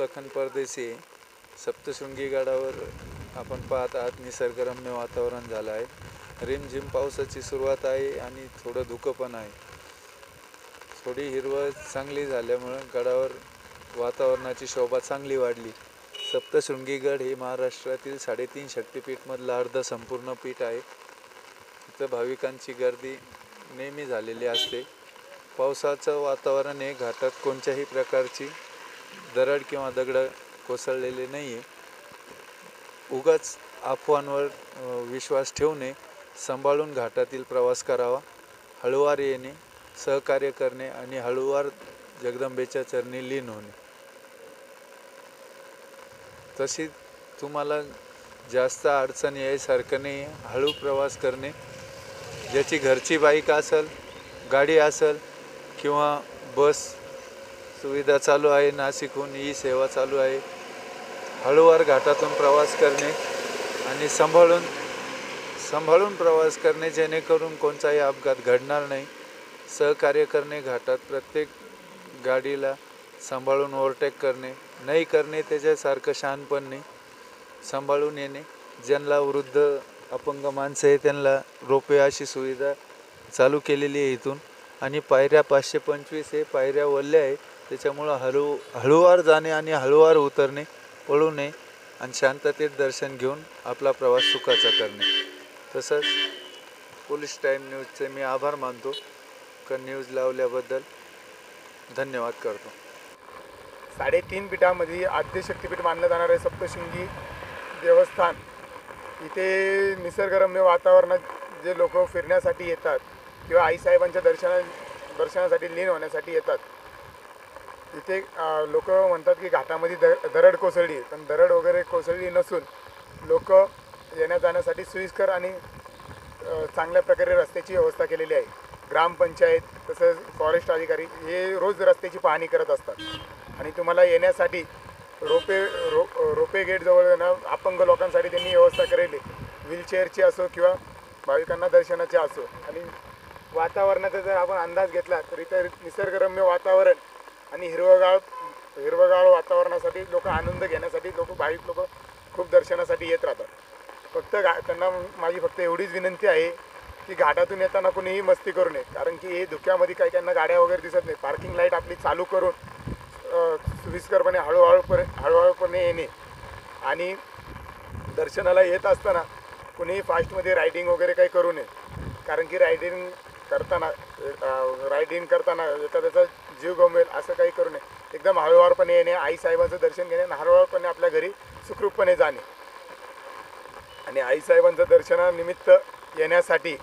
लखन परदेशी. सप्तशृंगी गडावर आपण पाहत आहात निसर्गरम्य वातावरण झालं आहे. रिमझिम पावसाची सुरुवात आहे आणि थोडं धुकं पण आहे. थोडी हिरवळ चांगली झाल्यामुळं गडावर वातावरणाची शोभा चांगली वाढली. सप्तशृंगी गड हे महाराष्ट्रातील 3.5 शक्तिपीठमधलं अर्ध संपूर्ण पीठ आहे. इथं भाविकांची गर्दी नेहमी झालेली असते. पावसाचं वातावरण आहे. घाटात कोणत्याही प्रकारची दरड किंवा दगड कोसळलेले नाही आहे. उगाच अफवांवर विश्वास ठेवू नये. सांभाळून घाटातील प्रवास करावा. हळूवार येणे, सहकार्य करणे आणि हळूवार जगदंबेच्या चरणी लीन होणे. तशी तुम्हाला जास्त अडचण यायसारखं नाही. हळू प्रवास करणे. ज्याची घरची बाईक असेल, गाडी असेल किंवा बस सुविधा चालू आहे, नाशिकहून ही सेवा चालू आहे. हळूवार घाटातून प्रवास करणे आणि सांभाळून प्रवास करणे, जेणेकरून कोणताही अपघात घडणार नाही. सहकार्य करणे. घाटात प्रत्येक गाडीला सांभाळून ओव्हरटेक करणे नाही करणे, त्याच्यासारखं शहाणपण नाही. सांभाळून येणे. ज्यांना वृद्ध अपंग माणसं आहे त्यांना रोपवे अशी सुविधा चालू केलेली आहे इथून. आणि पायऱ्या 525 आहे. पायऱ्या वल्ल्या आहे, त्याच्यामुळं हळूवार जाणे आणि हळूवार उतरणे, पळू नये आणि शांततेत दर्शन घेऊन आपला प्रवास सुखाचा करणे. तसंच पोलीस टाईम न्यूजचे मी आभार मानतो. न्यूज लावल्याबद्दल धन्यवाद करतो. 3.5 पीठामध्ये आद्य शक्तिपीठ मानलं जाणार आहे सप्तशृंगी देवस्थान. इथे निसर्गरम्य वातावरणात जे लोक फिरण्यासाठी येतात किंवा आईसाहेबांच्या दर्शनासाठी लीन होण्यासाठी येतात, इथे लोक म्हणतात की घाटामध्ये दरड कोसळली, पण दरड वगैरे कोसळली नसून लोक येण्या जाण्यासाठी सोयीस्कर आणि चांगल्या प्रकारे रस्त्याची व्यवस्था केलेली आहे. ग्रामपंचायत तसंच फॉरेस्ट अधिकारी हे रोज रस्त्याची पाहणी करत असतात. आणि तुम्हाला येण्यासाठी रोपे गेटजवळ ना अपंग लोकांसाठी त्यांनी व्यवस्था केलेली, व्हीलचेअरची असो किंवा भाविकांना दर्शनाची असो. आणि वातावरणाचा जर आपण अंदाज घेतला तर इथं निसर्गरम्य वातावरण आणि हिरवगाळ वातावरणासाठी लोक आनंद घेण्यासाठी भाविक लोक खूप दर्शनासाठी येत राहतात. त्यांना माझी एवढीच विनंती आहे की घाटातून येताना कुणीही मस्ती करू नये, कारण की हे धुक्यामध्ये काही गाड्या वगैरे दिसत नाही. पार्किंग लाईट आपली चालू करून सोयीस्करपणे हळूहळूपणे येणे. आणि दर्शनाला येत असताना कुणीही फास्टमध्ये रायडिंग वगैरे काही करू नये, कारण की रायडिंग करताना त्याचा जीव गमवेल असं काही करू नये. एकदम हळूवारपणे येणे, आईसाहेबांचं दर्शन घेणे आणि हळूवारपणे आपल्या घरी सुखरूपपणे जाणे. आणि आईसाहेबांचं दर्शनानिमित्त येण्यासाठी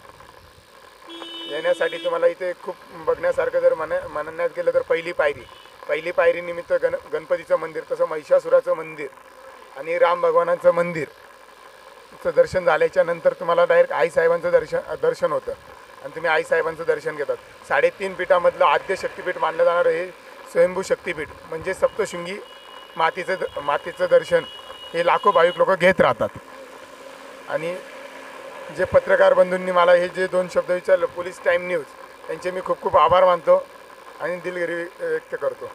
तुम्हाला इथे खूप बघण्यासारखं जर म्हणण्यात गेलं तर पहिली पायरी निमित्त गणपतीचं मंदिर, तसं महिषासुराचं मंदिर आणि राम भगवानाचं मंदिरचं दर्शन झाल्याच्या नंतर तुम्हाला डायरेक्ट आईसाहेबांचं दर्शन होतं आणि तुम्ही आईसाहेबांचं दर्शन घेतात. 3.5 पीठामधलं आद्य शक्तिपीठ मानलं जाणारं हे स्वयंभू शक्तिपीठ म्हणजे सप्तशृंगी मातेचं दर्शन हे लाखो भाविक लोक घेत राहतात. आणि जे पत्रकार बंधूंनी मला हे जे 2 शब्द विचारलं पोलीस टाईम न्यूज, त्यांचे मी खूप खूप आभार मानतो आणि दिलगिरी व्यक्त करतो.